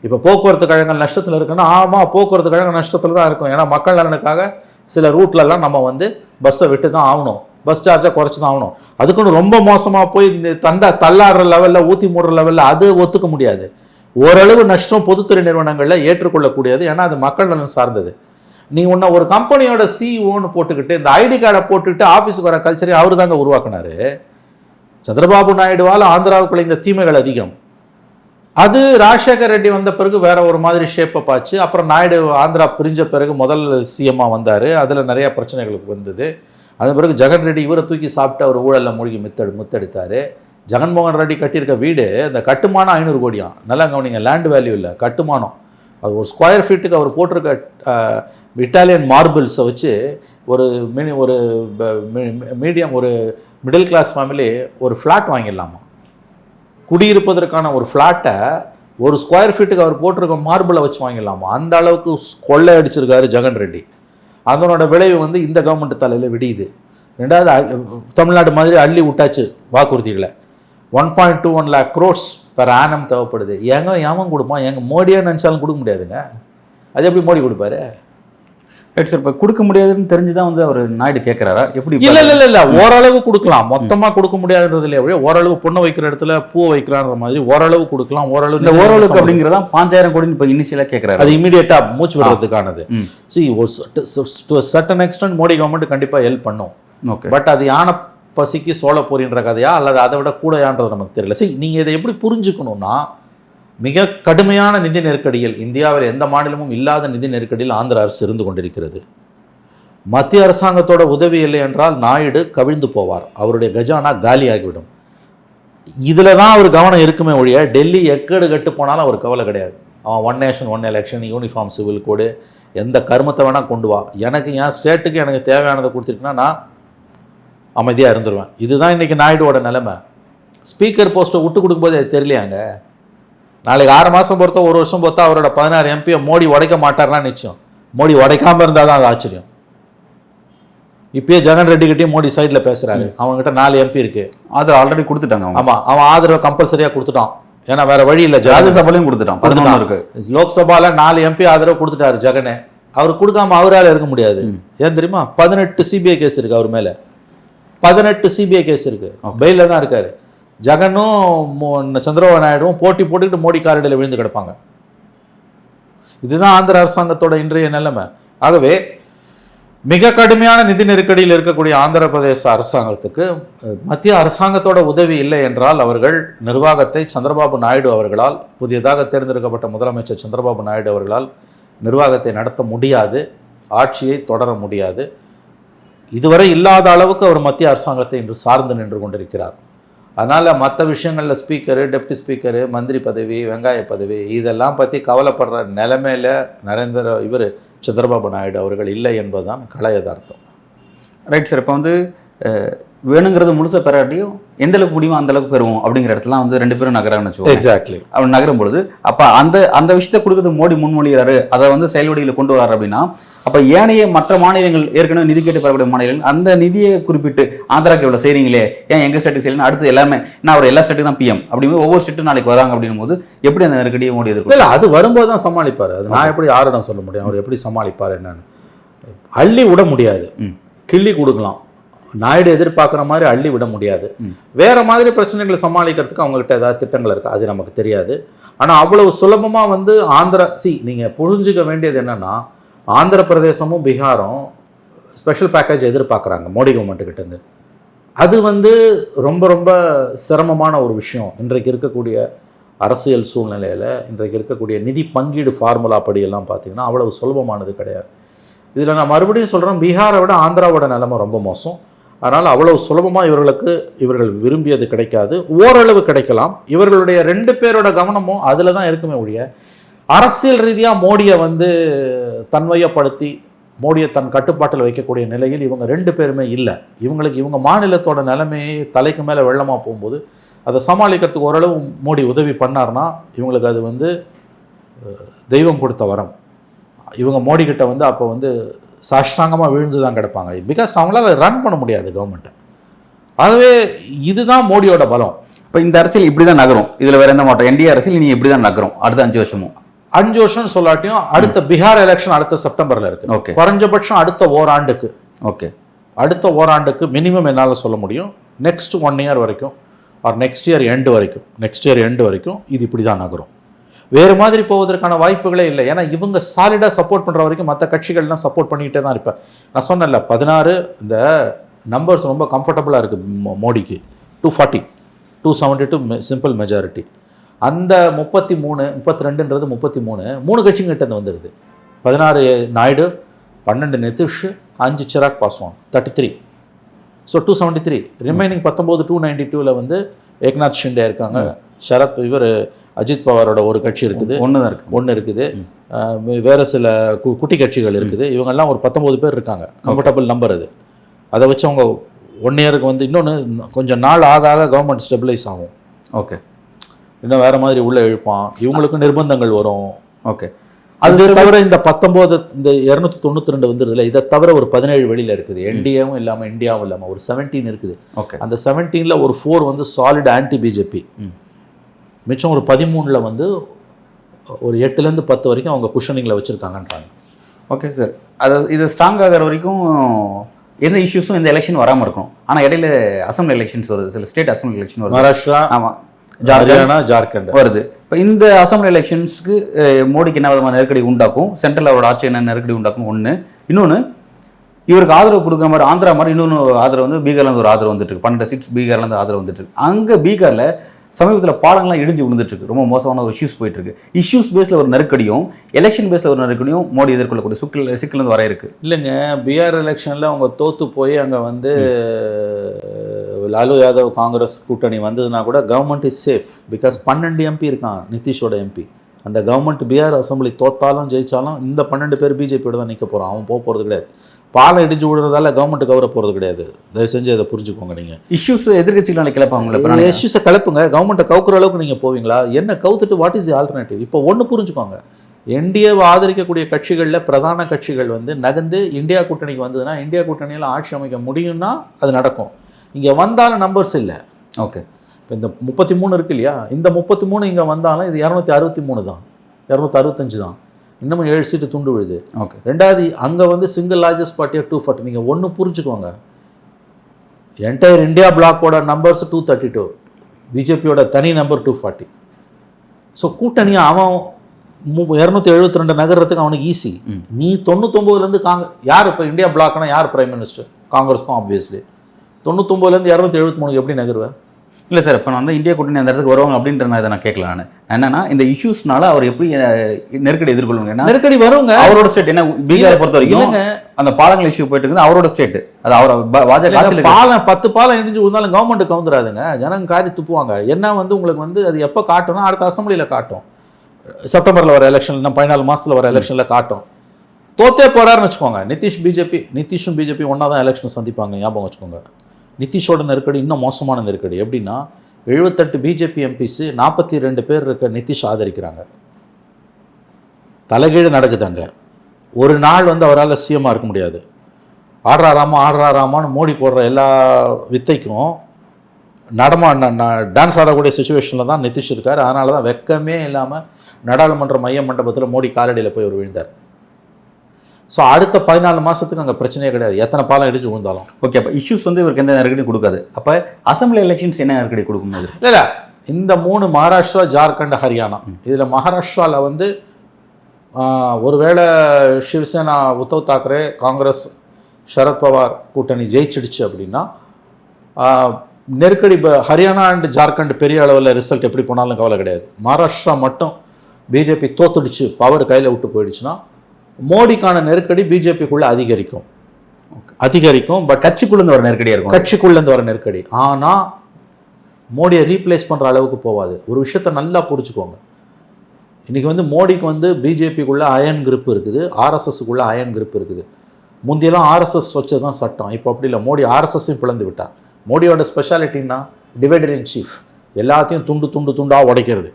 இப்போ போக்குவரத்து கழகங்கள் நஷ்டத்தில் இருக்குன்னா, ஆமாம் போக்குவரத்து கழகம் நஷ்டத்தில் தான் இருக்கும். ஏன்னா மக்கள் நலனுக்காக சில ரூட்லலாம் நம்ம வந்து பஸ்ஸை விட்டு தான் ஆகணும், பஸ் சார்ஜை குறைச்சி தான் ஆகணும். அதுக்குன்னு ரொம்ப மோசமாக போய் இந்த தள்ளாடுற லெவலில் ஊற்றி மூடுற லெவலில் அது ஒத்துக்க முடியாது. ஓரளவு நஷ்டம் பொதுத்துறை நிறுவனங்களில் ஏற்றுக்கொள்ளக்கூடியது. ஏன்னா அது மக்கள் நலன் சார்ந்தது. நீ உன்னை ஒரு கம்பெனியோட சிஇஓன்னு போட்டுக்கிட்டு இந்த ஐடி கார்டை போட்டுக்கிட்டு ஆஃபீஸுக்கு வர கல்ச்சரை அவர் தாங்க உருவாக்குனாரு. சந்திரபாபு நாயுடுவால் ஆந்திராவுக்குள்ள இந்த தீமைகள் அதிகம். அது ராஜசேகர் ரெட்டி வந்த பிறகு வேற ஒரு மாதிரி ஷேப்பப் ஆச்சு. அப்புறம் நாயுடு ஆந்திரா பிரிஞ்ச பிறகு முதல் சிஎம்மாக வந்தார். அதில் நிறையா பிரச்சனைகளுக்கு வந்தது. அது பிறகு ஜெகன் ரெட்டி இவரை தூக்கி சாப்பிட்டு அவர் ஊழலில் மூழ்கி முத்தெடுத்தார். ஜெகன்மோகன் ரெட்டி கட்டியிருக்க வீடு அந்த கட்டுமானம் 500 கோடியாம். நல்லா கவனிங்க, லேண்ட் வேல்யூ இல்லை, கட்டுமானம். அது ஒரு ஸ்கொயர் ஃபீட்டுக்கு அவர் போட்டிருக்க இட்டாலியன் மார்பிள்ஸை வச்சு ஒரு மீடியம் ஒரு மிடில் கிளாஸ் ஃபேமிலி ஒரு ஃப்ளாட் வாங்கிடலாமா? குடியிருப்பதற்கான ஒரு ஃப்ளாட்டை ஒரு ஸ்கொயர் ஃபீட்டுக்கு அவர் போட்டிருக்க மார்பிளை வச்சு வாங்கிடலாமா? அந்த அளவுக்கு கொள்ளை அடிச்சிருக்காரு ஜெகன் ரெட்டி. அதனோட விளைவு வந்து இந்த கவர்மெண்ட் தலையில் விடியுது. ரெண்டாவது, தமிழ்நாடு மாதிரி அள்ளி விட்டாச்சு வாக்குறுதிகளை. 1.21 lakh crores per annum தேவைப்படுது. ஏன் கொடுப்பான்? மோடியே நினச்சாலும் கொடுக்க முடியாதுங்க. அது எப்படி மோடி கொடுப்பாரு? Right sir. இப்போ கொடுக்க முடியாதுன்னு தெரிஞ்சுதான் வந்து அவர் நாயுடு கேட்குறாரா? எப்படி? இல்லை, ஓரளவு கொடுக்கலாம். மொத்தமாக கொடுக்க முடியாதுன்றதுல எப்படி ஓரளவு பொண்ணை வைக்கிற இடத்துல பூ வைக்கலான்ற மாதிரி ஓரளவு கொடுக்கலாம். ஓரளவுக்கு அப்படிங்கிறதா 5000 கோடின்னு இப்போ இனிஷியலாக கேட்குறாரு. அது இமீடியட்டாக மூச்சு விடுறதுக்கானது. To certain extent Modi government கண்டிப்பாக ஹெல்ப் பண்ணும். ஓகே, பட் அது யானை பசிக்கு சோழ போரின்ற கதையா அல்லது அதை விட கூடையான்றது நமக்கு தெரியல. நீங்கள் இதை எப்படி புரிஞ்சுக்கணும்னா, மிக கடுமையான நிதி நெருக்கடியில், இந்தியாவில் எந்த மாநிலமும் இல்லாத நிதி நெருக்கடியில் ஆந்திர அரசு இருந்து கொண்டிருக்கிறது. மத்திய அரசாங்கத்தோட உதவி இல்லை என்றால் நாயுடு கவிழ்ந்து போவார், அவருடைய கஜானா காலியாகிவிடும். இதில் தான் அவர் கவனம் இருக்குமே ஒழிய டெல்லி எக்கேடு கட்டு போனாலும் அவர் கவலை கிடையாது. அவன் 1 நேஷன் 1 எலெக்ஷன், யூனிஃபார்ம் சிவில் கோடு, எந்த கருமத்தை வேணால் கொண்டு வா, எனக்கு என் ஸ்டேட்டுக்கு எனக்கு தேவையானதை கொடுத்துருக்குன்னா நான் அமைதியாக இருந்துருவேன். இதுதான் இன்றைக்கி நாயுடுவோட நிலைமை. ஸ்பீக்கர் போஸ்ட்டை விட்டு கொடுக்கும்போது அது தெரியலையாங்க. நாளைக்கு 6 மாதம் பொறுத்தா 1 வருஷம் பொறுத்தா அவரோட 16 எம்பியை மோடி உடைக்க மாட்டார்னா நிச்சயம். மோடி உடைக்காமல் இருந்தால் தான் அது ஆச்சரியம். இப்பயே ஜெகன் ரெட்டி கிட்டேயும் மோடி சைடில் பேசுகிறாரு. அவங்ககிட்ட 4 எம்பி இருக்குது. ஆதரவு ஆல்ரெடி கொடுத்துட்டாங்க. ஆமாம், அவன் ஆதரவை கம்பல்சரியாக கொடுத்துட்டான். ஏன்னா வேறு வழி இல்லை. ராஜ்யசபாலையும் கொடுத்துட்டான். 11 இருக்குது. லோக்சபாவில் 4 எம்பி ஆதரவு கொடுத்துட்டாரு ஜெகனே. அவர் கொடுக்காம அவரால் இருக்க முடியாது. ஏன் தெரியுமா? 18 சிபிஐ கேஸ் இருக்குது அவர் மேலே. 18 சிபிஐ கேஸ் இருக்குது. பெயிலில் தான் இருக்கார். ஜெகனும் சந்திரபாபு நாயுடுவும் போட்டி போட்டுக்கிட்டு மோடி காலடியில் விழுந்து கிடப்பாங்க. இதுதான் ஆந்திர அரசாங்கத்தோட இன்றைய நிலைமை. ஆகவே மிக கடுமையான நிதி நெருக்கடியில் இருக்கக்கூடிய ஆந்திர பிரதேச அரசாங்கத்துக்கு மத்திய அரசாங்கத்தோட உதவி இல்லை என்றால் அவர்கள் நிர்வாகத்தை சந்திரபாபு நாயுடு அவர்களால், புதியதாக தேர்ந்தெடுக்கப்பட்ட முதலமைச்சர் சந்திரபாபு நாயுடு அவர்களால் நிர்வாகத்தை நடத்த முடியாது, ஆட்சியை தொடர முடியாது. இதுவரை இல்லாத அளவுக்கு அவர் மத்திய அரசாங்கத்தை இன்று சார்ந்து நின்று கொண்டிருக்கிறார். அதனால் மற்ற விஷயங்களில் ஸ்பீக்கரு, டெப்டி ஸ்பீக்கரு, மந்திரி பதவி, வெங்காய பதவி இதெல்லாம் பற்றி கவலைப்படுற நிலைமையில் சந்திரபாபு நாயுடு அவர்கள் இல்லை என்பதுதான் கள யதார்த்தம். Right sir. இப்போ வந்து வேணுங்கிறது முழுசாக பெறாட்டியும் எந்த அளவுக்கு முடியுமோ அந்த அளவுக்கு பெறுவோம் அப்படிங்கிற இடத்துல வந்து ரெண்டு பேரும் நகரான்னு வச்சுக்கோங்க. எக்ஸாக்ட்லி. அவர் நகரும் பொழுது அப்போ அந்த விஷயத்தை கொடுக்குறது மோடி முன்மொழிகிறாரு, அதை வந்து செயல்வடியில் கொண்டு வர்றாரு அப்படின்னா, அப்போ ஏனைய மற்ற மாநிலங்கள் ஏற்கனவே நிதி கேட்டு பெறக்கூடிய மாநிலங்கள் அந்த நிதியை குறிப்பிட்டு ஆந்திராக்கு இவ்வளோ செய்கிறீங்களே, ஏன் எங்கள் ஸ்டேட்டுக்கு செய்யலாம், அடுத்து எல்லாமே நான் அவர் எல்லா ஸ்டேட்டுக்கு தான் பிஎம் அப்படிங்கும்போது ஒவ்வொரு ஸ்டேட்டும் நாளைக்கு வராங்க அப்படிங்கும் போது எப்படி அந்த நெருக்கடியை மோடி எதிர்க்கும்? இல்லை, அது வரும்போது தான் சமாளிப்பார். அது நான் எப்படி யாரிடம் சொல்ல முடியும் அவர் எப்படி சமாளிப்பார் என்னன்னு. அள்ளி விட முடியாது, கிள்ளி கொடுக்கலாம். நாயுடு எதிர்பார்க்குற மாதிரி அள்ளி விட முடியாது. வேற மாதிரி பிரச்சனைகளை சமாளிக்கிறதுக்கு அவங்ககிட்ட ஏதாவது திட்டங்கள் இருக்குது, அது நமக்கு தெரியாது. ஆனால் அவ்வளவு சுலபமாக வந்து நீங்கள் புரிஞ்சுக்க வேண்டியது என்னென்னா, ஆந்திர பிரதேசமும் பீகாரும் ஸ்பெஷல் பேக்கேஜ் எதிர்பார்க்குறாங்க மோடி கவர்மெண்ட்டுக்கிட்டேருந்து. அது வந்து ரொம்ப ரொம்ப சிரமமான ஒரு விஷயம். இன்றைக்கு இருக்கக்கூடிய அரசியல் சூழ்நிலையில், இன்றைக்கு இருக்கக்கூடிய நிதி பங்கீடு ஃபார்முலா படியெல்லாம் பார்த்திங்கன்னா அவ்வளவு சுலபமானது கிடையாது. இதில் நான் மறுபடியும் சொல்கிறேன், பீகாரை விட ஆந்திராவோட நிலைமை ரொம்ப மோசம். அதனால் அவ்வளவு சுலபமாக இவர்கள் விரும்பியது கிடைக்காது. ஓரளவு கிடைக்கலாம். இவர்களுடைய ரெண்டு பேரோட கவனமும் அதில் தான் இருக்குமே ஒழிய, அரசியல் ரீதியாக மோடியை வந்து தன்மையப்படுத்தி மோடியை தன் கட்டுப்பாட்டில் வைக்கக்கூடிய நிலையில் இவங்க ரெண்டு பேருமே இல்லை. இவங்க மாநிலத்தோட நிலைமையை தலைக்கு மேலே வெள்ளமாக போகும்போது அதை சமாளிக்கிறதுக்கு ஓரளவு மோடி உதவி பண்ணார்னா இவங்களுக்கு அது வந்து தெய்வம் கொடுத்த வரம். இவங்க மோடி கிட்ட வந்து அப்போ வந்து சாஷ்டாங்கமாக விழுந்து தான் கிடப்பாங்க. பிகாஸ் அவங்களால ரன் பண்ண முடியாது கவர்மெண்ட்டை. ஆகவே இதுதான் மோடியோட பலம். இப்போ இந்த அரசியல் இப்படி தான் நகரும், இதில் வேற எந்த மாட்டோம். என்டிஏ அரசியல் நீ இப்படி தான் நகரும் அடுத்த 5 வருஷமும். 5 வருஷம் சொல்லாட்டியும் அடுத்த பீகார் எலெக்ஷன் அடுத்த செப்டம்பரில் இருக்குது. ஓகே. குறைஞ்சபட்சம் அடுத்த ஓராண்டுக்கு. ஓகே. அடுத்த ஓராண்டுக்கு மினிமம் என்னால் சொல்ல முடியும். நெக்ஸ்ட் 1 இயர் வரைக்கும் ஆர் நெக்ஸ்ட் இயர் எண்டு வரைக்கும் இது இப்படி தான் நகரும். வேறு மாதிரி போவதற்கான வாய்ப்புகளே இல்லை. ஏன்னா இவங்க சாலிடாக சப்போர்ட் பண்ணுற வரைக்கும் மற்ற கட்சிகள்லாம் சப்போர்ட் பண்ணிக்கிட்டே தான் இருப்பேன். நான் சொன்னேன்ல 16 இந்த நம்பர்ஸ் ரொம்ப கம்ஃபர்டபுளாக இருக்குது மோடிக்கு. 240 272 சிம்பிள் மெஜாரிட்டி. அந்த 33 32ன்றது 33 கட்சிங்கிட்ட வந்துடுது. 16 நாயுடு, 12 நிதிஷ், 5 சிராக் பாஸ்வான், 33. ஸோ 273. ரிமைனிங் 19 292 வந்து ஏக்நாத் ஷிண்டே இருக்காங்க, சரத் அஜித் பவாரோட ஒரு கட்சி இருக்குது, ஒன்று இருக்குது, வேறு சில குட்டி கட்சிகள் இருக்குது. இவங்கெல்லாம் ஒரு 19 பேர் இருக்காங்க. கம்ஃபர்டபுள் நம்பர் அது. அதை வச்சு அவங்க 1 இயருக்கு வந்து இன்னொன்று கொஞ்சம் நாள் ஆக கவர்மெண்ட் ஸ்டெபிலைஸ் ஆகும். ஓகே. இன்னும் வேறு மாதிரி உள்ளே இழுப்பான். இவங்களுக்கும் நிர்பந்தங்கள் வரும். ஓகே. அது தவிர இந்த 19 இந்த 292 வந்துடுதுல, இதை தவிர ஒரு 17 வெளியில் இருக்குது. என்டிஏவும் இல்லாமல் இந்தியாவும் இல்லாமல் ஒரு 17 இருக்குது. ஓகே. அந்த 17ல் ஒரு 4 வந்து சாலிட் ஆன்டி பிஜேபி, மிச்சம் ஒரு 13ல் வந்து ஒரு 8லேருந்து 10 வரைக்கும் அவங்க குஷனிங்கில் வச்சுருக்காங்கன்றாங்க. Okay sir. இது ஸ்ட்ராங் ஆகிற வரைக்கும் எந்த இஷ்யூஸும் இந்த எலெக்ஷன் வராமல் இருக்கும். ஆனால் இடையில அசம்பிளி எலெக்ஷன்ஸ் வருது, சில ஸ்டேட் அசம்பிளி எலெக்ஷன் வருது. மகாராஷ்டிரா, ஆமாம், ஜார்க்கண்ட் வருது. இப்போ இந்த அசம்பிளி எலெக்ஷன்ஸுக்கு மோடிக்கு என்ன விதமான நெருக்கடி உண்டாக்கும், சென்ட்ரல் அவரோட ஆட்சி என்ன நெருக்கடி உண்டாக்கும் ஒன்று. இன்னொன்று, இவருக்கு ஆதரவு கொடுக்குற மாதிரி ஆந்திரா மாதிரி இன்னொன்று ஆதரவு வந்து பீகார்லேருந்து ஒரு ஆதரவு வந்துட்டு இருக்கு. 12 சீட்ஸ் பீகார்லேருந்து ஆதரவு வந்துட்டு இருக்கு. அங்கே பீகாரில் சமீபத்தில் பாலங்கள்லாம் இடிஞ்சு விழுந்துட்டுருக்கு. ரொம்ப மோசமான ஒரு இஷ்யூஸ் போயிட்டுருக்கு. இஷ்யூஸ் பேஸில் ஒரு நெருக்கடியும் எலெக்ஷன் பேஸில் ஒரு நெருக்கடியும் மோடி எதிர்கொள்ளக்கூடிய சிக்கல் வர இருக்குது. இல்லைங்க, பீகார் எலெக்ஷனில் அவங்க தோற்று போய் அங்கே வந்து லாலு யாதவ் காங்கிரஸ் கூட்டணி வந்ததுன்னா கூட government is safe. Because 12 MP இருக்கான் நிதிஷோட எம்பி. அந்த கவர்மெண்ட் பீகார் அசம்பிளி தோத்தாலும் ஜெயிச்சாலும் இந்த 12 பேர் பிஜேபியோட தான் நிற்க போகிறான். அவன் போகிறது கிடையாது. பாலம் இடிஞ்சு விடுறதால கவர்மெண்ட் கவர போகிறது கிடையாது. தயவு செஞ்சு அதை புரிஞ்சுக்கோங்க. நீங்கள் இஷ்யூஸ் எதிர்கட்சிகளை கிளப்பாங்க, இஷ்யூஸை கிளப்புங்க. கவர்மெண்ட்டை கவுக்குற அளவுக்கு நீங்கள் போவீங்களா? என்ன கவுத்துட்டு வாட் இஸ் தி ஆல்டர்னேட்டிவ்? இப்போ ஒன்று புரிஞ்சுக்கோங்க, என்டிஏவை ஆதரிக்கக்கூடிய கட்சிகளில் பிரதான கட்சிகள் வந்து நகர்ந்து இந்தியா கூட்டணிக்கு வந்ததுன்னா இந்தியா கூட்டணியில் ஆட்சி அமைக்க முடியும்னா அது நடக்கும். இங்கே வந்தாலும் நம்பர்ஸ் இல்லை. ஓகே. இப்போ இந்த 33 இருக்கு இல்லையா, இந்த 33 இங்கே வந்தாலும் இது 263 தான், 265 தான். இன்னமும் 7 சீட்டு துண்டு விழுது. ஓகே. ரெண்டாவது அங்கே வந்து சிங்கிள் லார்ஜஸ்ட் பார்ட்டியாக 240. நீங்கள் ஒன்று புரிஞ்சுக்கோங்க, என்டையர் இந்தியா பிளாக்கோட நம்பர்ஸ் 232, பிஜேபியோட தனி நம்பர் 240. ஸோ கூட்டணியை அவன் 272 நகர்றதுக்கு அவனுக்கு ஈஸி. நீ 99லேருந்து யார் இப்போ இந்தியா பிளாக்னா யார் பிரைம் மினிஸ்டர்? காங்கிரஸ் தான் ஆப்வியஸ்லி. 99லேருந்து 273 எப்படி நகருவேன்? இல்லை சார், இப்போ நான் வந்து இந்தியா கூட்டணி அந்த இடத்துக்கு வருவாங்க அப்படின்ற நான் இதை நான் கேட்கல. நான் என்னன்னா இந்த இஷ்யூஸ்னால அவர் எப்படி நெருக்கடி எதிர்கொள்ளுங்க? நெருக்கடி வருங்க. அவரோட ஸ்டேட் என்ன பீகாரை பொறுத்த வரைக்கும் அந்த பாலங்கள் இஷ்யூ போயிட்டு இருக்குது, அவரோட ஸ்டேட். அது அவர் பாஜக பாலம் 10 பாலம் இடிஞ்சு விழுந்தாலும் கவர்மெண்ட் கவுந்துராதுங்க. ஜனங்க காரி துப்புவாங்க. என்ன வந்து உங்களுக்கு வந்து அது எப்போ காட்டணும்? அடுத்த அசம்பிளியில் காட்டும். செப்டம்பரில் வர எலெக்ஷன், இன்னும் 14 மாதத்தில் வர எலெக்ஷனில் காட்டும். தோத்தே போறாருன்னு வச்சுக்கோங்க. நிதிஷும் பிஜேபி ஒன்றா தான் எலெக்ஷன் சந்திப்பாங்க, ஞாபகம் வச்சுக்கோங்க. நிதிஷோட நெருக்கடி இன்னும் மோசமான நெருக்கடி. எப்படின்னா 78 பிஜேபி எம்பிஸ் 42 பேர் இருக்க நிதிஷ் ஆதரிக்கிறாங்க. தலைகீழ நடக்குதாங்க. ஒரு நாள் வந்து அவரால் சிஎம்மாக இருக்க முடியாது. ஆடுறாராமான்னு மோடி போடுற எல்லா வித்தைக்கும் டான்ஸ் ஆடக்கூடிய சுச்சுவேஷனில் தான் நிதிஷ் இருக்கார். அதனால தான் வெக்கமே இல்லாமல் நாடாளுமன்ற மைய மண்டபத்தில் மோடி காலடியில் போய் அவர் விழுந்தார். ஸோ அடுத்த 14 மாதத்துக்கு அங்கே பிரச்சனையே கிடையாது, எத்தனை பாலம் இடிஞ்சு விழுந்தாலும். ஓகே, அப்போ இஷ்யூஸ் வந்து இவருக்கு எந்த நெருக்கடி கொடுக்காது. அப்போ அசம்பிளி எலெக்ஷன்ஸ் என்ன நெருக்கடி கொடுக்கும்போது? இல்லை, இந்த 3 மகாராஷ்டிரா, ஜார்க்கண்ட், ஹரியானா. இதில் மகாராஷ்டிராவில் வந்து ஒருவேளை சிவசேனா, உத்தவ் தாக்கரே, காங்கிரஸ், சரத்பவார் கூட்டணி ஜெயிச்சிடுச்சு அப்படின்னா நெருக்கடி. ஹரியானா அண்ட் ஜார்க்கண்ட் பெரிய அளவில் ரிசல்ட் எப்படி போனாலும் கவலை கிடையாது. மகாராஷ்டிரா மட்டும் பிஜேபி தோத்துடுச்சு, பவர் கையில் விட்டு போயிடுச்சுன்னா மோடிக்கான நெருக்கடி பிஜேபிக்குள்ளே அதிகரிக்கும். பட் கட்சிக்குள்ளேருந்து வர நெருக்கடியாக இருக்கும். கட்சிக்குள்ளேருந்து வர நெருக்கடி. ஆனால் மோடியை ரீப்ளேஸ் பண்ணுற அளவுக்கு போகாது. ஒரு விஷயத்தை நல்லா புரிஞ்சுக்கோங்க. இன்றைக்கி வந்து மோடிக்கு வந்து பிஜேபிக்குள்ளே அயன் கிரிப் இருக்குது, ஆர்எஸ்எஸ்க்குள்ளே அயன் கிரிப் இருக்குது. முந்தியெல்லாம் ஆர்எஸ்எஸ் வச்சது தான் சட்டம். இப்போ அப்படி இல்லை, மோடி ஆர்எஸ்எஸ்ஸையும் பிளந்து விட்டார். மோடியோட ஸ்பெஷாலிட்டின்னா டிவைடர் இன் சீஃப். எல்லாத்தையும் துண்டாக உடைக்கிறது.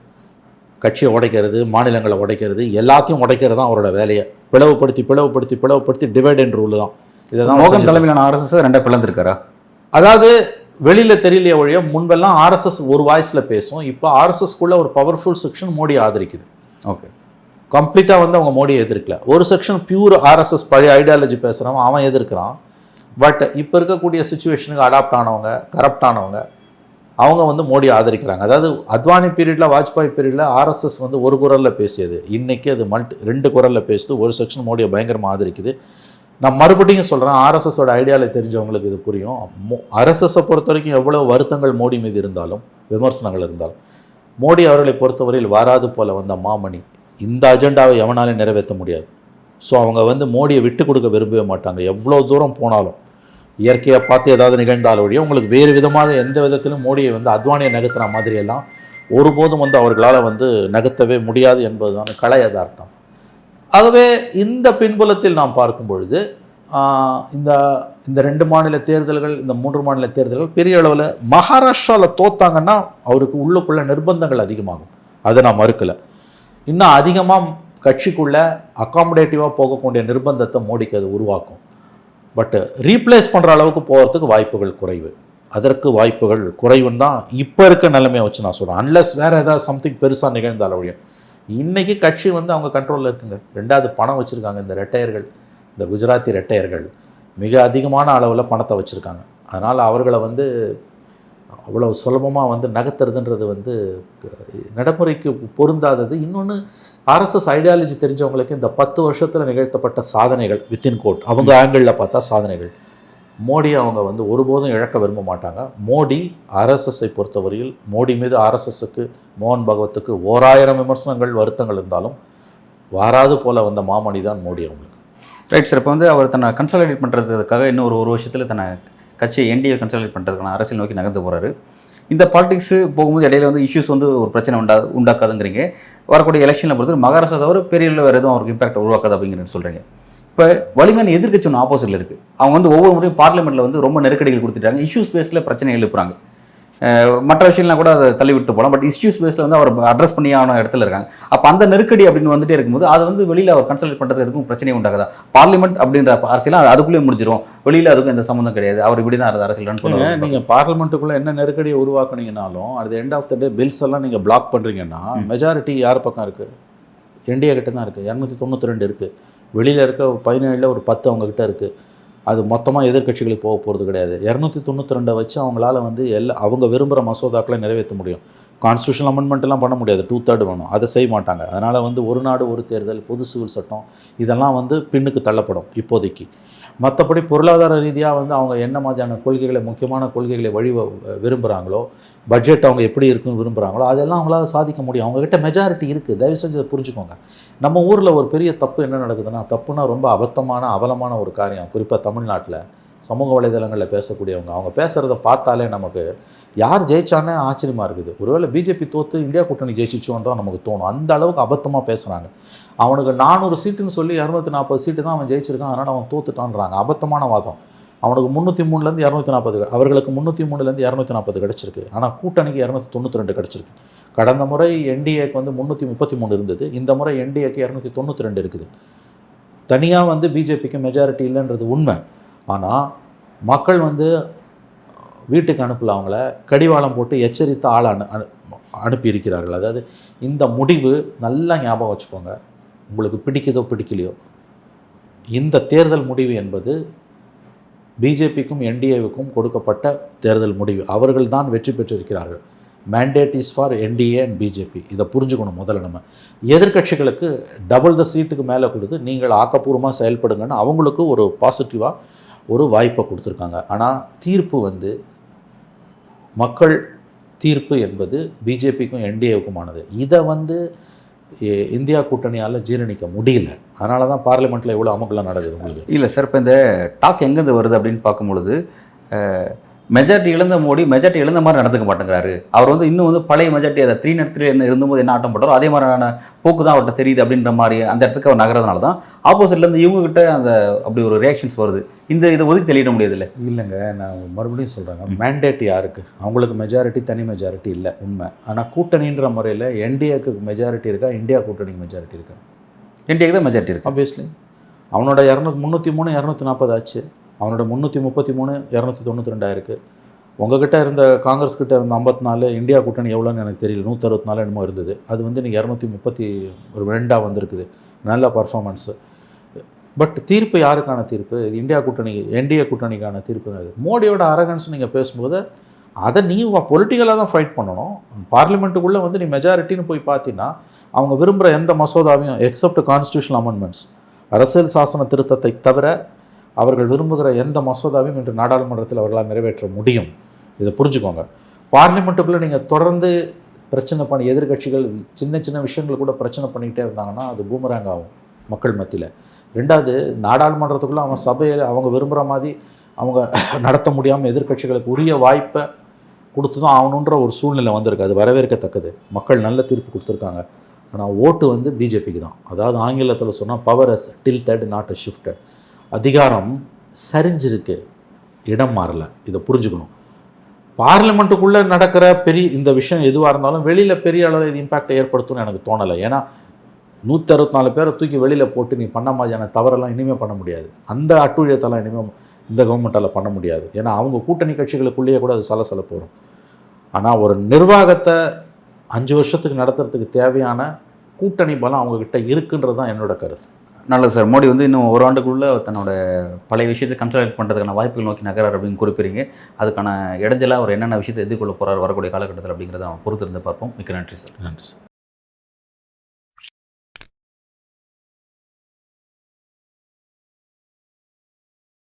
கட்சியை உடைக்கிறது, மாநிலங்களை உடைக்கிறது, எல்லாத்தையும் உடைக்கிறது தான் அவரோட வேலையை. பிளவுபடுத்தி டிவைட் என்ற ரூல் தான். இதை தான் மோகன் தலைமையிலான ஆர்எஸ்எஸ் 2 பிளந்திருக்காரா? அதாவது வெளியில் தெரியலையே ஒழிய முன்பெல்லாம் ஆர்எஸ்எஸ் ஒரு வாய்ஸில் பேசும். இப்போ ஆர்எஸ்எஸ்க்குள்ளே ஒரு பவர்ஃபுல் செக்ஷன் மோடியை ஆதரிக்குது. ஓகே, கம்ப்ளீட்டாக வந்து அவங்க மோடியை எதிர்க்கல. ஒரு செக்ஷன் பியூர் ஆர்எஸ்எஸ் பழைய ஐடியாலஜி பேசுகிறவன் அவன் எதிர்க்கிறான். பட் இப்போ இருக்கக்கூடிய சுச்சுவேஷனுக்கு அடாப்ட் ஆனவங்க, கரப்ட் ஆனவங்க, அவங்க வந்து மோடியை ஆதரிக்கிறாங்க. அதாவது அத்வானி பீரியடில், வாஜ்பாய் பீரியடில் ஆர்எஸ்எஸ் வந்து ஒரு குரலில் பேசியது. இன்றைக்கி அது 2 குரலில் பேசுது. ஒரு செக்ஷன் மோடியை பயங்கரமாக ஆதரிக்குது. நான் மறுபடியும் சொல்கிறேன், ஆர்எஸ்எஸோட ஐடியாவில் தெரிஞ்சவங்களுக்கு இது புரியும். ஆர்எஸ்எஸை பொறுத்த வரைக்கும் எவ்வளோ வருத்தங்கள் மோடி மீது இருந்தாலும், விமர்சனங்கள் இருந்தாலும், மோடி அவர்களை பொறுத்தவரையில் வாராது போல வந்த மாமணி. இந்த அஜெண்டாவை எவனாலும் நிறைவேற்ற முடியாது. ஸோ அவங்க வந்து மோடியை விட்டு கொடுக்க விரும்பவே மாட்டாங்க. எவ்வளோ தூரம் போனாலும், இயற்கையை பார்த்து ஏதாவது நிகழ்ந்தாலும் வழியும் உங்களுக்கு வேறு விதமாக எந்த விதத்திலும் மோடியை வந்து அத்வானியை நகர்த்துற மாதிரியெல்லாம் ஒருபோதும் வந்து அவர்களால் வந்து நகர்த்தவே முடியாது என்பதுதான் கலை யதார்த்தம். ஆகவே இந்த பின்புலத்தில் நாம் பார்க்கும் பொழுது இந்த 2 மாநில தேர்தல்கள், இந்த 3 மாநில தேர்தல்கள் பெரிய அளவில் மகாராஷ்டிராவில் தோத்தாங்கன்னா அவருக்கு உள்ளுக்குள்ள நிர்பந்தங்கள் அதிகமாகும். அதை நான் மறுக்கலை. இன்னும் அதிகமாக கட்சிக்குள்ளே அகாமடேட்டிவாக போகக்கூடிய நிர்பந்தத்தை மோடிக்கு அது உருவாக்கும். பட் ரீப்ளேஸ் பண்ணுற அளவுக்கு போகிறதுக்கு வாய்ப்புகள் குறைவு. அதற்கு வாய்ப்புகள் குறைவுன்னு தான் இப்போ இருக்க நிலைமையை வச்சு நான் சொல்கிறேன். அன்லஸ் வேறு ஏதாவது சம்திங் பெருசாக நிகழ்ந்தால் ஒழியும். இன்றைக்கி கட்சி வந்து அவங்க கண்ட்ரோலில் இருக்குங்க. 2வது பணம் வச்சுருக்காங்க. இந்த ரெட்டையர்கள், இந்த குஜராத்தி ரெட்டையர்கள் மிக அதிகமான அளவில் பணத்தை வச்சுருக்காங்க. அதனால் அவர்களை வந்து அவ்வளோ சுலபமாக வந்து நகர்த்துறதுன்றது வந்து நடைமுறைக்கு பொருந்தாதது. இன்னொன்று, ஆர்எஸ்எஸ் ஐடியாலஜி தெரிஞ்சவங்களுக்கு இந்த 10 வருஷத்தில் நிகழ்த்தப்பட்ட சாதனைகள் வித்தின் கோட், அவங்க ஆங்கிளில் பார்த்தா சாதனைகள், மோடி அவங்க வந்து ஒருபோதும் இழக்க விரும்ப மாட்டாங்க. மோடி ஆர்எஸ்எஸ்ஸை பொறுத்தவரையில், மோடி மீது ஆர்எஸ்எஸ்ஸுக்கு, மோகன் பகவத்துக்கு 1000 விமர்சனங்கள், வருத்தங்கள் இருந்தாலும் வாராது போல் வந்த மாமணி தான் மோடி அவங்களுக்கு. Right sir. இப்போ வந்து அவர் தன்னை கன்சாலிடேட் பண்ணுறதுக்காக இன்னும் ஒரு வருஷத்தில் தன்னை கட்சியை என்டிஏ கன்சாலிடேட் பண்ணுறதுக்கான அரசியல் நோக்கி நகர்ந்து போகிறாரு. இந்த பாலிடிக்ஸு போகும்போது இடையில வந்து இஷ்யூஸ் வந்து ஒரு பிரச்சனை உண்டாக்காதுங்கிறீங்க. வரக்கூடிய எலெக்ஷனில் பொறுத்து மகாராஷ்டிரா தவிர பெரிய வேறு எதுவும் அவருக்கு இம்பாக்ட் உருவாக்காது அப்படிங்கிறது சொல்கிறீங்க. இப்போ வலிமையான எதிர்க்கட்சி ஒன்று ஆப்போசிட்டில் இருக்குது. அவங்க வந்து ஒவ்வொரு முறையும் பார்லிமெண்ட்டில் வந்து ரொம்ப நெருக்கடிகள் கொடுத்துட்டாங்க. இஷ்யூஸ் பேஸில் பிரச்சனை எழுப்புறாங்க. மற்ற விஷயம்லாம் கூட அதை தள்ளி விட்டு போகலாம். பட் இஷ்யூஸ் பேஸில் வந்து அவர் அட்ரஸ் பண்ணியான இடத்துல இருக்காங்க. அப்போ அந்த நெருக்கடி அப்படின்னு வந்துட்டே இருக்கும்போது அது வந்து வெளியில் அவர் கன்சல்ட் பண்ணுறது எதுக்கும் பிரச்சனை உண்டாகுதா? பார்லிமெண்ட் அப்படின்ற அரசியல் அதுக்குள்ளேயே முடிஞ்சிடும், வெளியில் அதுக்கும் எந்த சம்மந்தம் கிடையாது, அவர் இப்படி தான் அரசியல் ரன் பண்ணுவாங்க. நீங்கள் பார்லிமெண்ட்டுக்குள்ளே என்ன நெருக்கடியை உருவாக்குனீங்கனாலும் at the end of the day bills எல்லாம் நீங்கள் பிளாக் பண்ணுறீங்கன்னா மெஜாரிட்டி யார் பக்கம் இருக்குது? என்டிஏ கிட்ட தான் இருக்குது. 292 இருக்குது. வெளியில் இருக்க 17 ஒரு 10 அவங்கக்கிட்ட இருக்குது. அது மொத்தமாக எதிர்க்கட்சிகளுக்கு போக போகிறது கிடையாது. 292 வச்சு அவங்களால வந்து அவங்க விரும்புகிற மசோதாக்களை நிறைவேற்ற முடியும். கான்ஸ்டியூஷனல் அமெண்ட்மெண்ட்லாம் பண்ண முடியாது, 2/3 வேணும், அதை செய்ய மாட்டாங்க. அதனால் வந்து ஒரு நாடு ஒரு தேர்தல், பொது சிவில் சட்டம் இதெல்லாம் வந்து பின்னுக்கு தள்ளப்படும் இப்போதைக்கு. மற்றபடி பொருளாதார ரீதியாக வந்து அவங்க என்ன மாதிரியான கொள்கைகளை, முக்கியமான கொள்கைகளை விரும்புகிறாங்களோ, பட்ஜெட் அவங்க எப்படி இருக்குன்னு விரும்புகிறாங்களோ அதெல்லாம் அவங்களால சாதிக்க முடியும். அவங்ககிட்ட மெஜாரிட்டி இருக்குது. தயவு செஞ்சு அதை புரிஞ்சுக்கோங்க. நம்ம ஊரில் ஒரு பெரிய தப்பு என்ன நடக்குதுன்னா, தப்புனா ரொம்ப அபத்தமான அவலமான ஒரு காரியம். குறிப்பாக தமிழ்நாட்டில் சமூக வலைதளங்களில் பேசக்கூடியவங்க, அவங்க பேசுகிறத பார்த்தாலே நமக்கு யார் ஜெயிச்சானே ஆச்சரியமாக இருக்குது. ஒருவேளை பிஜேபி தோற்று இந்தியா கூட்டணி ஜெயிச்சிச்சோன்னு தான் நமக்கு தோணும். அந்த அளவுக்கு அபத்தமாக பேசுகிறாங்க. அவனுக்கு 400 சீட்டுன்னு சொல்லி 240 சீட்டு தான் அவன் ஜெயிச்சிருக்கான், அதனால் அவன் தோத்துட்டான்றாங்க. அபத்தமான வாதம். அவனுக்கு 303லேருந்து 240, அவர்களுக்கு 303லேருந்து 240 கிடச்சிருக்கு. ஆனால் கூட்டணிக்கு 292 கிடச்சிருக்கு. கடந்த முறை என்டிஏக்கு வந்து 333 இருந்தது, இந்த முறை என்டிஏக்கு 292 இருக்குது. தனியாக வந்து பிஜேபிக்கு மெஜாரிட்டி இல்லைன்றது உண்மை. ஆனால் மக்கள் வந்து வீட்டுக்கு அனுப்பல, அவங்கள கடிவாளம் போட்டு எச்சரித்த ஆள் அனுப்பியிருக்கிறார்கள். அதாவது இந்த முடிவு நல்லா ஞாபகம் வச்சுக்கோங்க. உங்களுக்கு பிடிக்குதோ பிடிக்கலையோ, இந்த தேர்தல் முடிவு என்பது பிஜேபிக்கும் என்டிஏவுக்கும் கொடுக்கப்பட்ட தேர்தல் முடிவு. அவர்கள் தான் வெற்றி பெற்றிருக்கிறார்கள். Mandate is for NDA and BJP. இதை புரிஞ்சுக்கணும். முதல்ல நம்ம எதிர்க்கட்சிகளுக்கு டபுள் த சீட்டுக்கு மேலே கொடுத்து நீங்கள் ஆக்கப்பூர்வமாக செயல்படுங்கன்னு அவங்களுக்கு ஒரு பாசிட்டிவாக ஒரு வாய்ப்பை கொடுத்துருக்காங்க. ஆனால் தீர்ப்பு வந்து மக்கள் தீர்ப்பு என்பது பிஜேபிக்கும் என்டிஏவுக்குமானது. இதை வந்து இந்தியா கூட்டணியால் ஜீரணிக்க முடியல. அதனால தான் பார்லிமெண்ட்டில் எவ்வளோ அமங்கலம் நடக்குது உங்களுக்கு. இல்லை சார், இப்போ இந்த டாக் எங்கேருந்து வருது அப்படின்னு பார்க்கும்பொழுது, மெஜாரிட்டி இழந்த மோடி மெஜாரிட்டி இழந்த மாதிரி நடந்துக்க மாட்டேங்கிறாரு. அவர் வந்து இன்னும் வந்து பழைய மெஜாரிட்டி, அதை 303 என்ன இருந்தபோது என்ன ஆட்டம் போட்டாரோ அதே மாதிரியான போக்கு தான் அவர்கிட்ட தெரியுது அப்படின்ற மாதிரி அந்த இடத்துக்கு அவர் நகரதுனால தான் ஆப்போசிட்லேருந்து இவங்ககிட்ட அந்த அப்படி ஒரு ரியாக்ஷன்ஸ் வருது. இதை ஒதுக்கி தெளியிட முடியாது. இல்லை இல்லைங்க, நான் மறுபடியும் சொல்கிறேங்க, மேண்டேட் யாருக்கு? அவங்களுக்கு மெஜாரிட்டி, தனி மெஜாரிட்டி இல்லை, உண்மை. ஆனால் கூட்டணின்ற முறையில் என்டிஏக்கு மெஜாரிட்டி இருக்கா, இந்தியா கூட்டணிக்கு மெஜாரிட்டி இருக்கா? என்டிஏக்கு தான் மெஜாரிட்டி இருக்குது. ஆப்வியஸ்லி அவனோட 303 240 ஆச்சு. அவனோட 333 292 ஆயிருக்கு. உங்ககிட்ட இருந்த காங்கிரஸ் கிட்ட இருந்த 54, இந்தியா கூட்டணி எவ்வளோன்னு எனக்கு தெரியல, 164 என்னமோ இருந்தது. அது வந்து நீங்கள் 232 வந்திருக்குது. நல்ல பர்ஃபார்மன்ஸு. பட் தீர்ப்பு யாருக்கான தீர்ப்பு? இது இந்தியா கூட்டணி, என்டிஏ கூட்டணிக்கான தீர்ப்பு தான் இது. மோடியோட அரகன்ஸ் நீங்கள் பேசும்போது அதை நீ பொலிட்டிக்கலாக தான் ஃபைட் பண்ணணும். பார்லிமெண்ட்டுக்குள்ளே வந்து நீ மெஜாரிட்டின்னு போய் பார்த்தீங்கன்னா அவங்க விரும்புகிற எந்த மசோதாவையும் எக்ஸப்ட் கான்ஸ்டியூஷனல் அமெண்ட்மெண்ட்ஸ், அரசியல் சாசன திருத்தத்தை தவிர அவர்கள் விரும்புகிற எந்த மசோதாவையும் இன்று நாடாளுமன்றத்தில் அவர்களால் நிறைவேற்ற முடியும். இதை புரிஞ்சுக்கோங்க. பார்லிமெண்ட்டுக்குள்ளே நீங்கள் தொடர்ந்து பிரச்சனை பண்ணி, எதிர்கட்சிகள் சின்ன சின்ன விஷயங்கள் கூட பிரச்சனை பண்ணிக்கிட்டே இருந்தாங்கன்னா அது பூமராங் ஆகும் மக்கள் மத்தியில். ரெண்டாவது, நாடாளுமன்றத்துக்குள்ளே அவன் சபையில் அவங்க விரும்புகிற மாதிரி அவங்க நடத்த முடியாமல் எதிர்கட்சிகளுக்கு உரிய வாய்ப்பை கொடுத்து தான் ஆகணுன்ற ஒரு சூழ்நிலை வந்திருக்கு. அது வரவேற்கத்தக்கது. மக்கள் நல்ல தீர்ப்பு கொடுத்துருக்காங்க. ஆனால் ஓட்டு வந்து பிஜேபிக்கு தான். அதாவது ஆங்கிலத்தில் சொன்னால் power is tilted not shifted. அதிகாரம் சரிஞ்சிருக்கு, இடம் மாறலை. இதை புரிஞ்சுக்கணும். பார்லிமெண்ட்டுக்குள்ளே நடக்கிற இந்த விஷயம் எதுவாக இருந்தாலும் வெளியில் பெரிய அளவில் இது இம்பேக்டை ஏற்படுத்தும்னு எனக்கு தோணலை. ஏன்னா 164 பேரை தூக்கி வெளியில் போட்டு நீ பண்ண மாதிரியான தவறெல்லாம் இனிமேல் பண்ண முடியாது. அந்த அட்டுழியத்தெல்லாம் இனிமேல் இந்த கவர்மெண்ட்டால் பண்ண முடியாது. ஏன்னா அவங்க கூட்டணி கட்சிகளுக்குள்ளேயே கூட அது சலசலப்பு வரும். ஆனால் ஒரு நிர்வாகத்தை 5 வருஷத்துக்கு நடத்துறதுக்கு தேவையான கூட்டணி பலம் அவங்கக்கிட்ட இருக்குன்றது தான் என்னோட கருத்து. நல்லது சார். மோடி வந்து இன்னும் ஒரு ஆண்டுக்குள்ளே தன்னோட பழைய விஷயத்தை கன்சல்ட் பண்ணுறதுக்கான வாய்ப்புகள் நோக்கி நகரார் அப்படின்னு குறிப்பிடுறீங்க. அதுக்கான இடைஞ்சலாக அவர் என்னென்ன விஷயத்தை எதிர்கொள்ள போகிறார் வரக்கூடிய காலகட்டத்தில் அப்படிங்கிறத பொறுத்திருந்து பார்ப்போம். மிக்க நன்றி சார். நன்றி சார்.